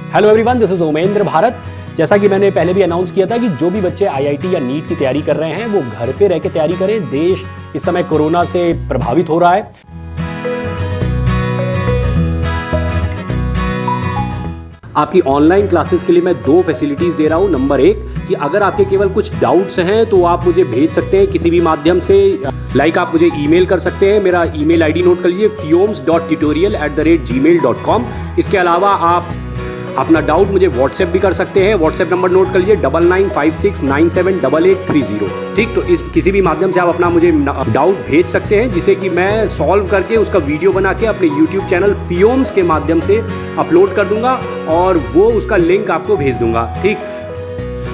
Hello everyone, this is Omendra Bharat. जैसा कि मैंने पहले भी अनाउंस किया था कि जो भी बच्चे आईआईटी या नीट की तैयारी कर रहे हैं वो घर पे रह के तैयारी करें। देश इस समय कोरोना से प्रभावित हो रहा है। आपकी ऑनलाइन क्लासेस के लिए मैं 2 फैसिलिटीज दे रहा हूं। नंबर 1 कि अगर आपके केवल कुछ डाउट्स हैं तो आप मुझे भेज सकते हैं किसी भी माध्यम से। आप मुझे ईमेल कर सकते हैं। मेरा ईमेल आईडी नोट कर लीजिए, fioms.tutorial@gmail.com। इसके अलावा आप अपना डाउट मुझे व्हाट्सएप भी कर सकते हैं। व्हाट्सएप नंबर नोट कर लीजिए 9956978830। ठीक, तो इस किसी भी माध्यम से आप अपना मुझे डाउट भेज सकते हैं जिसे कि मैं सॉल्व करके उसका वीडियो बना के अपने यूट्यूब चैनल फियोम्स के माध्यम से अपलोड कर दूंगा और वो उसका लिंक आपको भेज दूंगा। ठीक,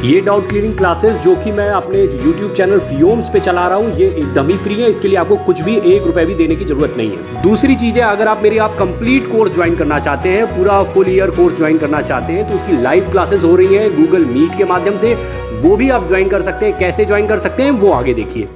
ये डाउट क्लियरिंग क्लासेस जो कि मैं अपने YouTube चैनल फियोम्स पे चला रहा हूँ, ये एकदम ही फ्री है। इसके लिए आपको कुछ भी 1 रुपए भी देने की जरूरत नहीं है। दूसरी चीज़ है, अगर आप कंप्लीट कोर्स ज्वाइन करना चाहते हैं, पूरा फुल ईयर कोर्स ज्वाइन करना चाहते हैं, तो उसकी लाइव क्लासेस हो रही हैं गूगल मीट के माध्यम से। वो भी आप ज्वाइन कर सकते हैं। कैसे ज्वाइन कर सकते हैं वो आगे देखिए।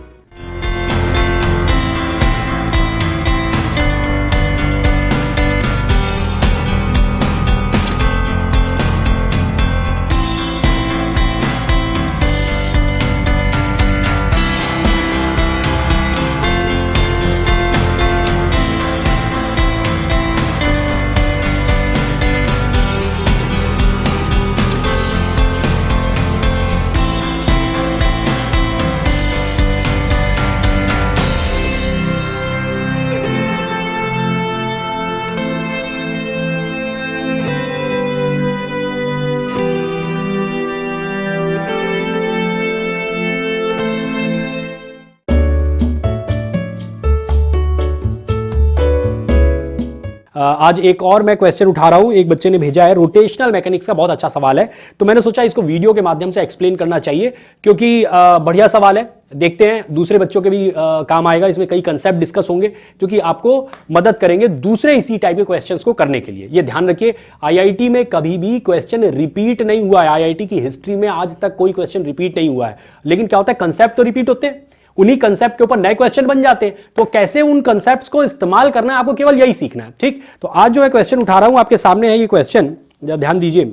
आज एक और मैं क्वेश्चन उठा रहा हूं। एक बच्चे ने भेजा है, रोटेशनल मैकेनिक्स का बहुत अच्छा सवाल है, तो मैंने सोचा इसको वीडियो के माध्यम से एक्सप्लेन करना चाहिए क्योंकि बढ़िया सवाल है। देखते हैं दूसरे बच्चों के भी काम आएगा। इसमें कई कंसेप्ट डिस्कस होंगे जो कि आपको मदद करेंगे दूसरे इसी टाइप के क्वेश्चंस को करने के लिए। ये ध्यान रखिए, आईआईटी में कभी भी क्वेश्चन रिपीट नहीं हुआ है। आईआईटी की हिस्ट्री में आज तक कोई क्वेश्चन रिपीट नहीं हुआ है। लेकिन क्या होता है, कंसेप्ट तो रिपीट होते हैं, उन्हीं कंसेप्ट के ऊपर नए क्वेश्चन बन जाते हैं। तो कैसे उन कंसेप्ट्स को इस्तेमाल करना है, आपको केवल यही सीखना है। ठीक, तो आज जो मैं क्वेश्चन उठा रहा हूं आपके सामने है ये क्वेश्चन, जरा ध्यान दीजिए।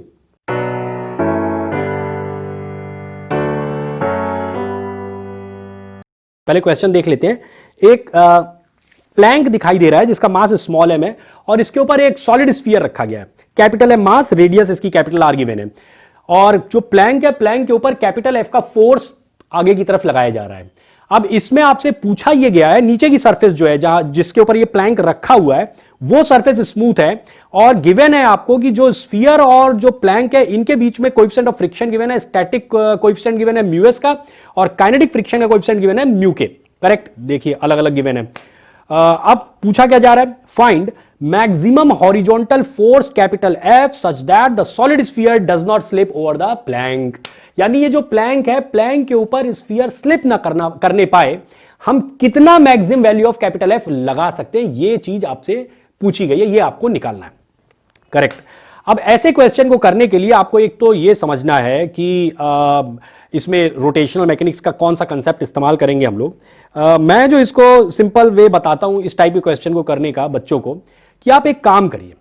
पहले क्वेश्चन देख लेते हैं। एक प्लैंक दिखाई दे रहा है जिसका मास स्मॉल एम है और इसके ऊपर एक सॉलिड स्फीयर रखा गया है। कैपिटल एम मास, रेडियस इसकी कैपिटल आर गिवन है और जो प्लैंक है, प्लैंक के ऊपर कैपिटल एफ का फोर्स आगे की तरफ लगाया जा रहा है। अब इसमें आपसे पूछा यह गया है, नीचे की सरफेस जो है जहां जिसके ऊपर ये प्लैंक रखा हुआ है वो सरफेस स्मूथ है और गिवन है आपको कि जो स्फीयर और जो प्लैंक है इनके बीच में कोएफिशिएंट ऑफ फ्रिक्शन गिवन है। स्टैटिक कोएफिशिएंट गिवन है म्यू एस का और काइनेटिक फ्रिक्शन का कोएफिशिएंट गिवन है म्यू के। करेक्ट, देखिए अलग अलग गिवन है। अब पूछा क्या जा रहा है, find maximum horizontal force capital F such that the solid sphere does not slip over the plank. यानी ये जो प्लैंक है, प्लैंक के ऊपर स्फीयर स्लिप ना करने पाए, हम कितना maximum value of capital F लगा सकते हैं, ये चीज आपसे पूछी गई है, ये आपको निकालना है। करेक्ट। अब ऐसे क्वेश्चन को करने के लिए आपको एक तो ये समझना है कि इसमें रोटेशनल मैकेनिक्स का कौन सा कंसेप्ट इस्तेमाल करेंगे हम लोग। मैं जो इसको सिंपल वे बताता हूं इस टाइप के क्वेश्चन को करने का बच्चों को, कि आप एक काम करिए,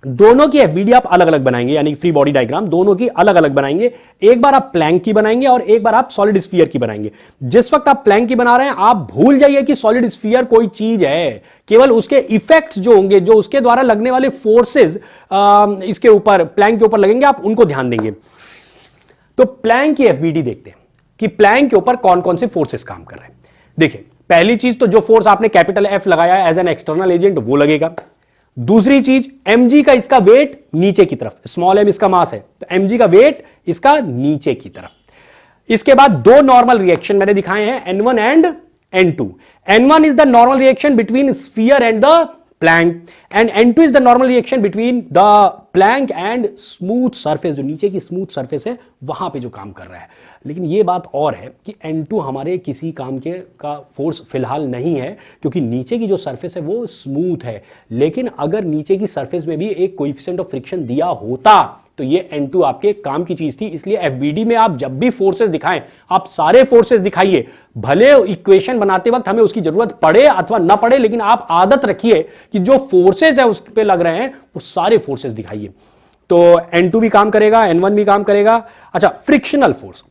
दोनों की एफबीडी आप अलग अलग बनाएंगे, यानी फ्री बॉडी डायग्राम दोनों की अलग अलग बनाएंगे। एक बार आप प्लैंक की बनाएंगे और एक बार आप सॉलिड स्फीयर की बनाएंगे। जिस वक्त आप प्लैंक की बना रहे हैं आप भूल जाइए कि सॉलिड स्फीयर कोई चीज है, केवल उसके इफेक्ट्स जो होंगे, जो उसके द्वारा लगने वाले फोर्सेस इसके ऊपर प्लैंक के ऊपर लगेंगे, आप उनको ध्यान देंगे। तो प्लैंक की एफबीडी देखते हैं कि प्लैंक के ऊपर कौन कौन से फोर्सेस काम कर रहे हैं। देखिए, पहली चीज तो जो फोर्स आपने कैपिटल एफ लगाया है एज एन एक्सटर्नल एजेंट वो लगेगा। दूसरी चीज, mg का इसका वेट नीचे की तरफ, स्मॉल m इसका मास है तो mg का वेट इसका नीचे की तरफ। इसके बाद 2 नॉर्मल रिएक्शन मैंने दिखाए हैं, n1 and n2। n1 is the normal reaction between sphere and the plank and n2 is the normal reaction between the plank and smooth surface, जो नीचे की स्मूथ सरफेस है वहां पे जो काम कर रहा है। लेकिन ये बात और है कि n2 हमारे किसी काम के का फोर्स फिलहाल नहीं है क्योंकि नीचे की जो सरफेस है वो स्मूथ है। लेकिन अगर नीचे की सरफेस में भी एक कोएफिशिएंट ऑफ फ्रिक्शन दिया होता तो ये N2 आपके काम की चीज थी। इसलिए एफबीडी में आप जब भी फोर्सेस दिखाएं, आप सारे फोर्सेस दिखाइए, भले इक्वेशन बनाते वक्त हमें उसकी जरूरत पड़े अथवा ना पड़े, लेकिन आप आदत रखिए कि जो फोर्सेस है उस पे लग रहे हैं वो सारे फोर्सेस दिखाइए। तो N2 भी काम करेगा, N1 भी काम करेगा। अच्छा, फ्रिक्शनल फोर्स,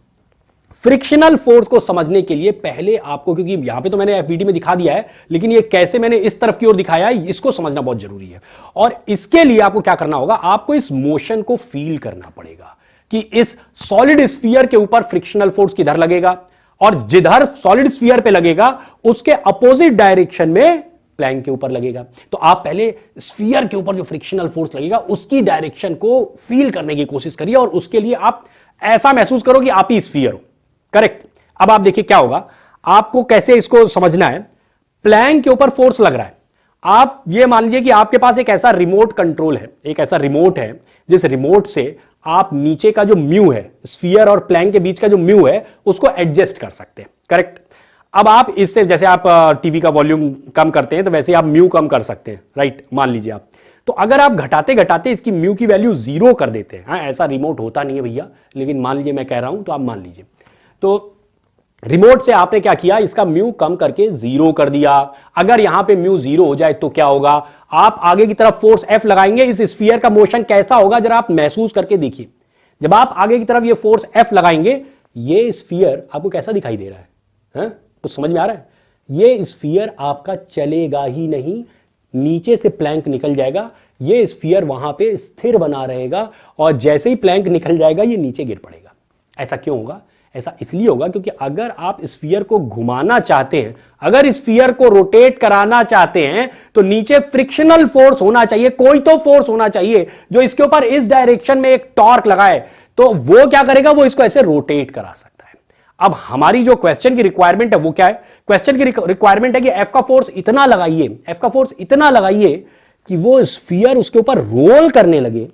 फ्रिक्शनल फोर्स को समझने के लिए पहले आपको, क्योंकि यहां पे तो मैंने एफबीडी में दिखा दिया है, लेकिन ये कैसे मैंने इस तरफ की ओर दिखाया है इसको समझना बहुत जरूरी है। और इसके लिए आपको क्या करना होगा, आपको इस मोशन को फील करना पड़ेगा कि इस सॉलिड स्फीयर के ऊपर फ्रिक्शनल फोर्स किधर लगेगा, और जिधर सॉलिड स्फीयर पे लगेगा उसके अपोजिट डायरेक्शन में प्लैंक के ऊपर लगेगा। तो आप पहले स्फीयर के ऊपर जो फ्रिक्शनल फोर्स लगेगा उसकी डायरेक्शन को फील करने की कोशिश करिए, और उसके लिए आप ऐसा महसूस करो कि आप ही स्फीयर हो। करेक्ट। अब आप देखिए क्या होगा, आपको कैसे इसको समझना है। प्लैंक के ऊपर फोर्स लग रहा है, आप ये मान लीजिए कि आपके पास एक ऐसा रिमोट कंट्रोल है, एक ऐसा रिमोट है जिस रिमोट से आप नीचे का जो म्यू है, स्फीयर और प्लैंक के बीच का जो म्यू है, उसको एडजस्ट कर सकते हैं। करेक्ट। अब आप इससे, जैसे आप टीवी का वॉल्यूम कम करते हैं तो वैसे आप म्यू कम कर सकते हैं, राइट, मान लीजिए आप। तो अगर आप घटाते घटाते इसकी म्यू की वैल्यू 0 कर देते हैं, हाँ ऐसा रिमोट होता नहीं है भैया, लेकिन मान लीजिए मैं कह रहा हूं तो आप मान लीजिए, तो रिमोट से आपने क्या किया, इसका म्यू कम करके 0 कर दिया। अगर यहां पे म्यू 0 हो जाए तो क्या होगा, आप आगे की तरफ फोर्स F लगाएंगे, इस स्फीयर का मोशन कैसा होगा जरा आप महसूस करके देखिए। जब आप आगे की तरफ ये फोर्स F लगाएंगे, ये स्फीयर आपको कैसा दिखाई दे रहा है, हाँ? कुछ समझ में आ रहा है? ये स्फीयर आपका चलेगा ही नहीं, नीचे से प्लैंक निकल जाएगा, ये स्फीयर वहां पे स्थिर बना रहेगा, और जैसे ही प्लैंक निकल जाएगा ये नीचे गिर पड़ेगा। ऐसा क्यों होगा? ऐसा इसलिए होगा क्योंकि अगर आप स्फीयर को घुमाना चाहते हैं, अगर स्फीयर को रोटेट कराना चाहते हैं, तो नीचे फ्रिक्शनल फोर्स होना चाहिए, कोई तो फोर्स होना चाहिए जो इसके ऊपर इस डायरेक्शन में एक टॉर्क लगाए, तो वो क्या करेगा, वो इसको ऐसे रोटेट करा सकता है। अब हमारी जो क्वेश्चन की रिक्वायरमेंट है वो क्या है, क्वेश्चन की रिक्वायरमेंट है कि F का फोर्स इतना लगाइए, F का फोर्स इतना लगाइए कि वो स्फीयर उसके ऊपर रोल करने लगे,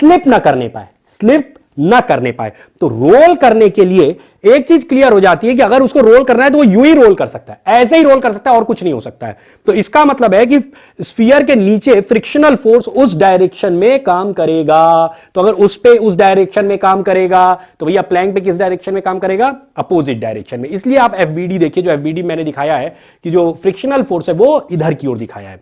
स्लिप ना करने पाए, स्लिप ना करने पाए। तो रोल करने के लिए एक चीज क्लियर हो जाती है कि अगर उसको रोल करना है तो वो यूं ही रोल कर सकता है, ऐसे ही रोल कर सकता है, और कुछ नहीं हो सकता है। तो इसका मतलब है कि स्फीयर के नीचे फ्रिक्शनल फोर्स उस डायरेक्शन में काम करेगा। तो अगर उस पे उस डायरेक्शन में काम करेगा तो भैया प्लैंक पे किस डायरेक्शन में काम करेगा, अपोजिट डायरेक्शन में। इसलिए आप एफबीडी देखिए, जो एफबीडी मैंने दिखाया है कि जो फ्रिक्शनल फोर्स है वो इधर की ओर दिखाया है।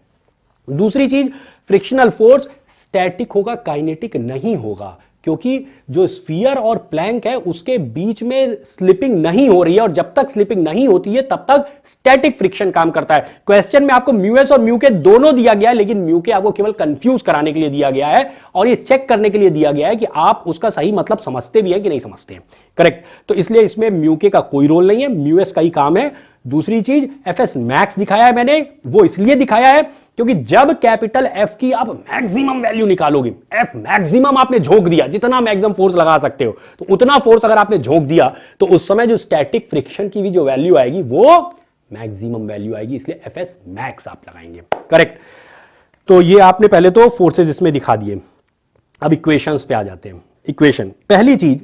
दूसरी चीज, फ्रिक्शनल फोर्स स्टैटिक होगा, काइनेटिक नहीं होगा, क्योंकि जो स्फीयर और प्लैंक है उसके बीच में स्लिपिंग नहीं हो रही है, और जब तक स्लिपिंग नहीं होती है तब तक स्टैटिक फ्रिक्शन काम करता है। क्वेश्चन में आपको म्यू एस और म्यू के दोनों दिया गया है, लेकिन म्यू के आपको केवल कंफ्यूज कराने के लिए दिया गया है, और ये चेक करने के लिए दिया गया है कि आप उसका सही मतलब समझते भी हैं कि नहीं समझते हैं। करेक्ट। तो इसलिए इसमें म्यू के का कोई रोल नहीं है, म्यू एस का ही काम है। दूसरी चीज, एफएस मैक्स दिखाया है मैंने, वो इसलिए दिखाया है क्योंकि जब कैपिटल एफ की आप मैक्सिमम वैल्यू निकालोगे, एफ मैक्सिमम आपने झोंक दिया, जितना मैक्सिमम फोर्स लगा सकते हो, तो उतना फोर्स अगर आपने झोंक दिया तो उस समय जो स्टैटिक फ्रिक्शन की भी जो वैल्यू आएगी वो मैक्सिमम वैल्यू आएगी, इसलिए एफएस मैक्स आप लगाएंगे। करेक्ट। तो ये आपने पहले तो फोर्सेज इसमें दिखा दिए। अब इक्वेशंस पे आ जाते हैं। इक्वेशन, पहली चीज,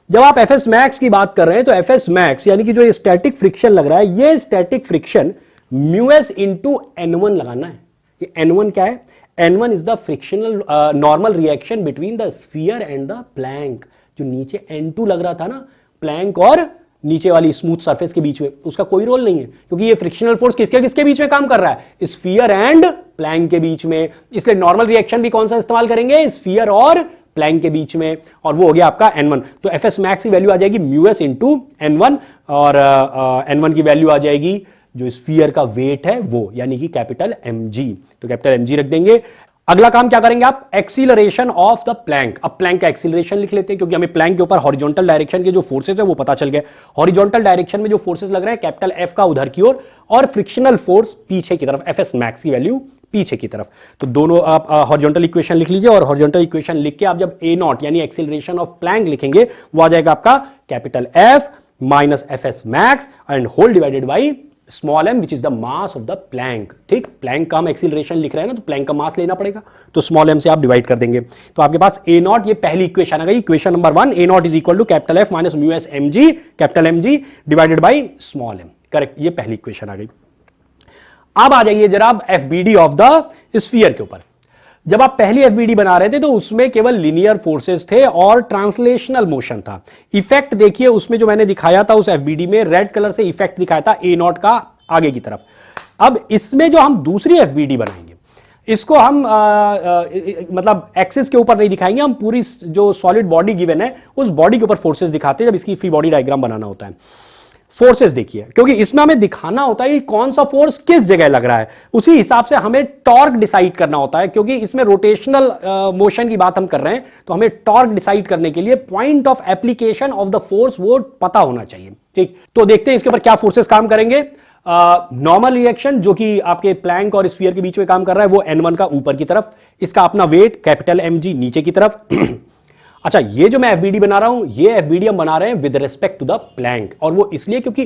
जब आप एफएस मैक्स की बात कर रहे हैं तो एफएस मैक्स यानी कि जो ये स्टैटिक फ्रिक्शन लग रहा है, ये static friction mu S into N1 लगाना है। ये N1 क्या है? N1 is the frictional normal reaction between the sphere and the plank. जो नीचे N2 लग रहा था ना, प्लैंक और नीचे वाली स्मूथ सरफेस के बीच में, उसका कोई रोल नहीं है, क्योंकि ये फ्रिक्शनल फोर्स किसके किसके बीच में काम कर रहा है, स्फीयर एंड प्लैंक के बीच में। इसलिए नॉर्मल रिएक्शन भी कौन सा इस्तेमाल करेंगे, स्फीयर और प्लैंक के बीच में, और वो हो गया आपका N1। तो एफएस मैक्स की वैल्यू आ जाएगी म्यू एस इंटू N1, और N1 की वैल्यू आ जाएगी जो स्फीयर का वेट है वो, यानी कि कैपिटल mg। तो कैपिटल mg रख देंगे। अगला काम क्या करेंगे आप, एक्सीलरेशन ऑफ द प्लैंक। अब प्लैंक का एक्सीलरेशन लिख लेते हैं, क्योंकि हमें प्लैंक के ऊपर हॉरिजॉन्टल डायरेक्शन के जो फोर्सेस है वो पता चल गए। हॉरिजॉन्टल डायरेक्शन में जो फोर्सेस लग रहे हैं, कैपिटल एफ का उधर की ओर, और फ्रिक्शनल फोर्स पीछे की तरफ, एफएस मैक्स की वैल्यू पीछे की तरफ। तो दोनों आप हॉरिजॉन्टल इक्वेशन लिख लीजिए, और हॉरिजॉन्टल इक्वेशन लिख के आप जब ए नॉट यानी एक्सीलरेशन ऑफ प्लैंक लिखेंगे, वो आ जाएगा आपका capital F minus FS max and whole divided by small m which is the mass of the plank. ठीक, प्लैंक का हम एक्सीलरेशन लिख रहे हैं ना, तो प्लैंक का मास लेना पड़ेगा, तो स्मॉल m से आप डिवाइड कर देंगे। तो आपके पास ए नॉट, ये पहली इक्वेशन आ गई, equation number 1, a nought is equal to capital F minus mu S mg, capital mg divided by small m। Correct, ये पहली इक्वेशन आ गई। अब आ जाइए जरा एफबीडी ऑफ द स्फीयर के ऊपर। जब आप पहली एफबीडी बना रहे थे तो उसमें केवल लीनियर फोर्सेस थे और ट्रांसलेशनल मोशन था। इफेक्ट देखिए उसमें जो मैंने दिखाया था उस एफबीडी में, रेड कलर से इफेक्ट दिखाया था ए नॉट का आगे की तरफ। अब इसमें जो हम दूसरी एफबीडी बनाएंगे, इसको हम मतलब एक्सिस के ऊपर नहीं दिखाएंगे, हम पूरी जो सॉलिड बॉडी गिवन है उस बॉडी के ऊपर फोर्सेस दिखाते हैं जब इसकी फ्री बॉडी डायग्राम बनाना होता है। फोर्सेस देखिए, क्योंकि इसमें हमें दिखाना होता है कि कौन सा फोर्स किस जगह लग रहा है, उसी हिसाब से हमें टॉर्क डिसाइड करना होता है। क्योंकि इसमें रोटेशनल मोशन की बात हम कर रहे हैं, तो हमें टॉर्क डिसाइड करने के लिए point of application of the force वो पता होना चाहिए। ठीक, तो देखते हैं इसके ऊपर क्या फोर्सेस काम करेंगे। नॉर्मल रिएक्शन जो कि आपके प्लैंक और स्फीयर के बीच में काम कर रहा है वो N1 का ऊपर की तरफ, इसका अपना वेट कैपिटल mg नीचे की तरफ। अच्छा, ये जो मैं FBD बना रहा हूं, ये FBD हम बना रहे हैं with respect to the plank, और वो इसलिए क्योंकि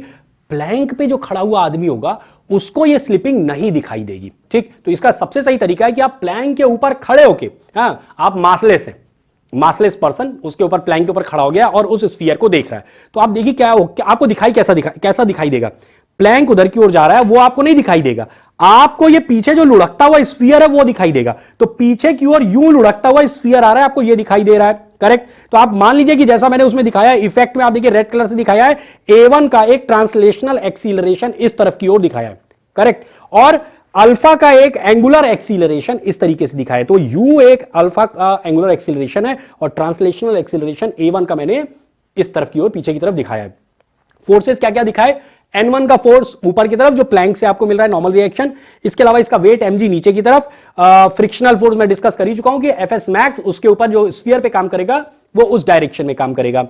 प्लैंक पे जो खड़ा हुआ आदमी होगा उसको ये स्लिपिंग नहीं दिखाई देगी। ठीक, तो इसका सबसे सही तरीका है कि आप प्लैंक के ऊपर खड़े होके, हाँ, आप मासलेस हैं, मासलेस पर्सन उसके ऊपर प्लैंक के ऊपर खड़ा हो गया और उस स्फीयर को देख रहा है, तो आप देखिए क्या आपको दिखाई कैसा दिखाई देगा। प्लैंक उधर की ओर जा रहा है, वो आपको नहीं दिखाई देगा, आपको ये पीछे जो लुढ़कता हुआ स्फीयर है वो दिखाई देगा। तो पीछे की ओर यूं लुढ़कता हुआ स्फीयर आ रहा है, आपको ये दिखाई दे रहा है, करेक्ट। तो आप मान लीजिए कि जैसा मैंने उसमें दिखाया है, इफेक्ट में आप देखिए रेड कलर से दिखाया है, A1 का एक ट्रांसलेशनल एक्सीलरेशन इस तरफ की ओर दिखाया है, करेक्ट, और अल्फा का एक एंगुलर एक्सीलरेशन इस तरीके से दिखाया है। तो यू एक अल्फा का एंगुलर एक्सीलरेशन है और ट्रांसलेशनल एक्सीलरेशन A1 का मैंने इस तरफ की ओर पीछे की तरफ दिखाया है। फोर्सेस क्या क्या दिखाए, N1 का फोर्स ऊपर की तरफ जो प्लैंक से आपको मिल रहा है नॉर्मल रिएक्शन, इसके अलावा इसका वेट mg नीचे की तरफ, फ्रिक्शनल फोर्स मैं डिस्कस कर ही चुका हूं कि Fs मैक्स उसके ऊपर जो स्फीयर पे काम करेगा वो उस डायरेक्शन में काम करेगा,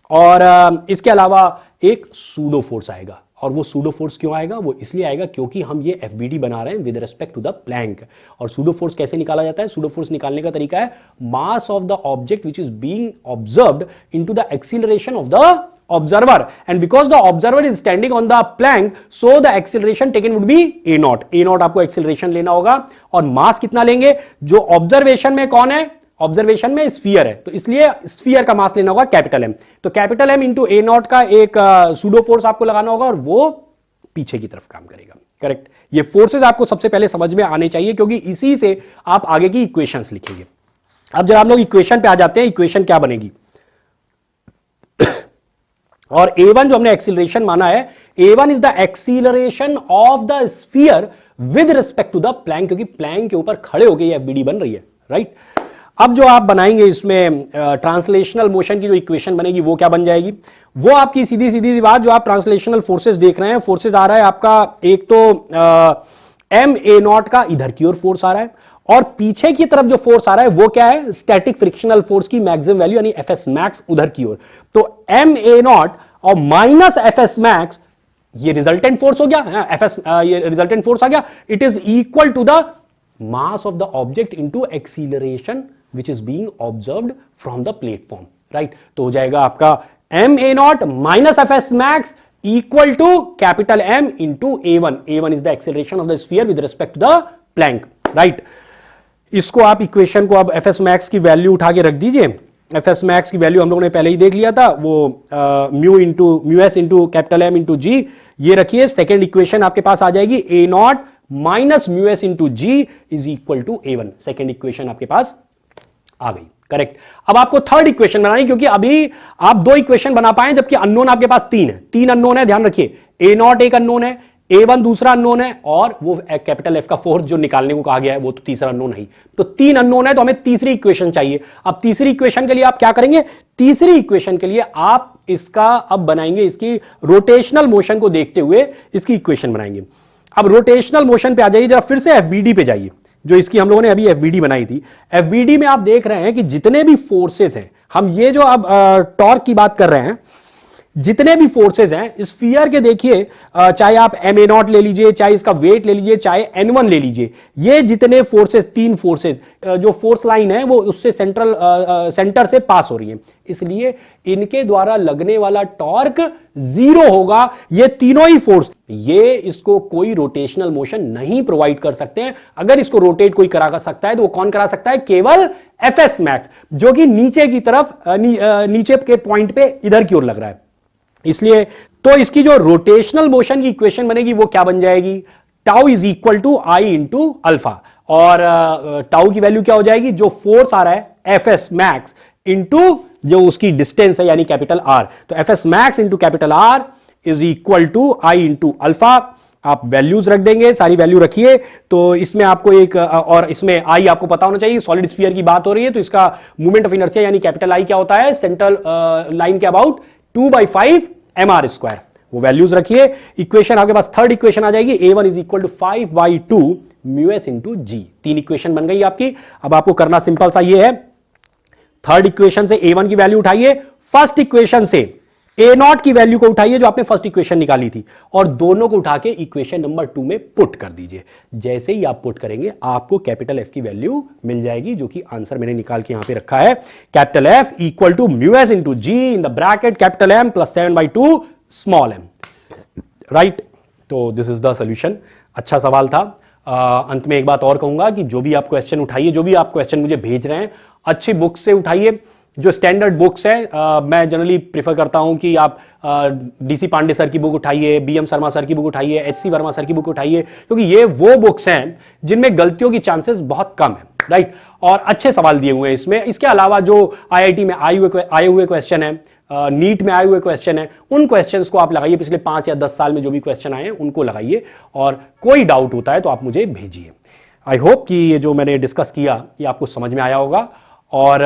और इसके अलावा एक सूडो फोर्स आएगा। और वो सूडो फोर्स क्यों आएगा, वो इसलिए आएगा क्योंकि हम ये FBD बना रहे हैं with respect to the plank. और सूडो फोर्स कैसे निकाला जाता है, सूडो फोर्स निकालने का तरीका है मास of the object which is being observed into the acceleration of the observer, and because the observer is standing on the plank, so the acceleration taken would be a0 आपको acceleration लेना होगा, और मास कितना लेंगे, जो ऑब्जर्वेशन में कौन है, ऑब्जर्वेशन में स्फीयर है, तो इसलिए स्फीयर का मास लेना होगा कैपिटल M। तो कैपिटल M इंटू A0 का एक सूडो फोर्स आपको लगाना होगा और वो पीछे की तरफ काम करेगा, करेक्ट। ये फोर्सेस आपको सबसे पहले समझ में आने चाहिए क्योंकि इसी से आप आगे की इक्वेशंस लिखेंगे। अब जब आप लोग इक्वेशन पे आ जाते हैं, इक्वेशन क्या बनेगी, और A1 जो हमने एक्सीलरेशन माना है, A1 is the acceleration of the sphere with respect to the plank, क्योंकि प्लैंक के ऊपर खड़े होकर ये FBD बन रही है, राइट। अब जो आप बनाएंगे इसमें ट्रांसलेशनल मोशन की जो इक्वेशन बनेगी वो क्या बन जाएगी, वो आपकी सीधी सीधी बात, जो आप ट्रांसलेशनल फोर्सेस देख रहे हैं, फोर्सेस आ रहा है आपका एक तो MA0 का इधर की ओर फोर्स आ रहा है, और पीछे की तरफ जो फोर्स आ रहा है वो क्या है, स्टैटिक फ्रिक्शनल फोर्स की मैक्सिमम वैल्यू यानी Fs मैक्स उधर की ओर। तो MA0 और माइनस Fs मैक्स ये रिजल्टेंट फोर्स हो गया, Fs ये रिजल्टेंट फोर्स आ गया, it is equal to the mass of the object into acceleration which is being observed from the platform, right. तो हो जाएगा आपका MA0 minus Fs max equal to capital M into A1। A1 is the acceleration of the sphere with respect to the plank, right. इसको आप equation को अब Fs max की value उठा के रख दीजिए। Fs मैक्स की वैल्यू हम लोगों ने पहले ही देख लिया था, वो mu S into capital M into g, ये रखिए। सेकेंड इक्वेशन आपके पास आ जाएगी A0 minus mu S into g is equal to A1। Second equation आपके पास आ गई, करेक्ट। अब आपको थर्ड इक्वेशन बनानी, क्योंकि अभी आप दो इक्वेशन बना पाए जबकि अननोन आपके पास तीन है, तीन अननोन है, ध्यान रखिए। A0 एक अननोन है, A1 दूसरा अननोन है, और वो कैपिटल F का फोर्स जो निकालने को कहा गया है वो तो तीसरा अननोन है। तो तीन अननोन है, तो हमें तीसरी इक्वेशन चाहिए। अब तीसरी इक्वेशन के लिए आप क्या करेंगे, तीसरी इक्वेशन के लिए आप इसका अब बनाएंगे, इसकी रोटेशनल मोशन को देखते हुए इसकी इक्वेशन बनाएंगे। अब रोटेशनल मोशन पे आ जाइए, जरा फिर से FBD पे जाइए, जो इसकी हम लोगों ने अभी FBD बनाई थी। FBD में आप देख रहे हैं कि जितने भी फोर्सेस हैं, हम ये जो अब टॉर्क की बात कर रहे हैं, जितने भी फोर्सेस हैं स्फीयर के, देखिए चाहे आप MA0 ले लीजिए, चाहे इसका वेट ले लीजिए, चाहे N1 ले लीजिए, ये जितने फोर्सेस, तीन फोर्सेस, जो फोर्स लाइन है वो उससे सेंटर से पास हो रही है, इसलिए इनके द्वारा लगने वाला टॉर्क जीरो होगा। ये तीनों ही फोर्स, ये इसको कोई रोटेशनल मोशन नहीं प्रोवाइड कर सकते हैं। अगर इसको रोटेट कोई करा सकता है तो वो कौन करा सकता है, केवल Fs मैक्स, जो कि नीचे की तरफ नीचे के पॉइंट पे इधर की ओर लग रहा है। इसलिए तो इसकी जो रोटेशनल मोशन की इक्वेशन बनेगी वो क्या बन जाएगी, tau is equal to I into alpha, और टाउ की वैल्यू क्या हो जाएगी, जो फोर्स आ रहा है Fs मैक्स इंटू जो उसकी डिस्टेंस है यानी कैपिटल R। तो Fs max into capital R is equal to I into alpha. आप वैल्यूज रख देंगे, सारी वैल्यू रखिए। तो इसमें आपको एक और इसमें आई आपको पता होना चाहिए, सॉलिड स्फीयर की बात हो रही है तो इसका मूवमेंट ऑफ इनर्शिया यानी कैपिटल आई क्या होता है, सेंट्रल लाइन के अबाउट 2/5 mr²। वो वैल्यूज रखिए। इक्वेशन आपके पास थर्ड इक्वेशन आ जाएगी, A1 is equal to 5/2 μs into g. 3 equation बन गई आपकी। अब आपको करना सिंपल सा ये है, थर्ड इक्वेशन से A1 की वैल्यू उठाइए, फर्स्ट इक्वेशन से A0 की वैल्यू को उठाइए जो आपने फर्स्ट इक्वेशन निकाली थी, और दोनों को उठा के इक्वेशन नंबर 2 में पुट कर दीजिए। जैसे ही आप पुट करेंगे आपको कैपिटल F की वैल्यू मिल जाएगी, जो कि आंसर मैंने निकाल के यहां पे रखा है, capital F equal to μs into g in the bracket capital M plus 7/2 small m। Right, तो दिस इज द सोल्यूशन। अच्छा सवाल था। अंत में एक बात और कहूंगा कि जो भी आप क्वेश्चन उठाइए, जो भी आप क्वेश्चन मुझे भेज रहे हैं, अच्छी बुक से उठाइए। जो स्टैंडर्ड बुक्स हैं, मैं जनरली प्रीफर करता हूं कि आप डीसी पांडे सर की बुक उठाइए, बीएम शर्मा सर की बुक उठाइए, एचसी वर्मा सर की बुक उठाइए, क्योंकि ये वो बुक्स हैं जिनमें गलतियों की चांसेस बहुत कम है। राइट, और अच्छे सवाल दिए हुए हैं इसमें। इसके अलावा जो आईआईटी में आए हुए क्वेश्चन है, नीट में आए हुए क्वेश्चन है, उन क्वेश्चंस को आप लगाइए। पिछले 5 या 10 साल में जो भी क्वेश्चन आए हैं उनको लगाइए, और कोई डाउट होता है तो आप मुझे भेजिए। आई होप कि ये जो मैंने डिस्कस किया ये आपको समझ में आया होगा। और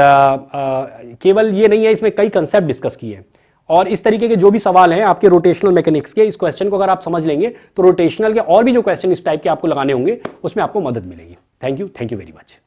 केवल ये नहीं है, इसमें कई कंसेप्ट डिस्कस किए, और इस तरीके के जो भी सवाल हैं आपके रोटेशनल मैकेनिक्स के, इस क्वेश्चन को अगर आप समझ लेंगे तो रोटेशनल के और भी जो क्वेश्चन इस टाइप के आपको लगाने होंगे उसमें आपको मदद मिलेगी। Thank you very much.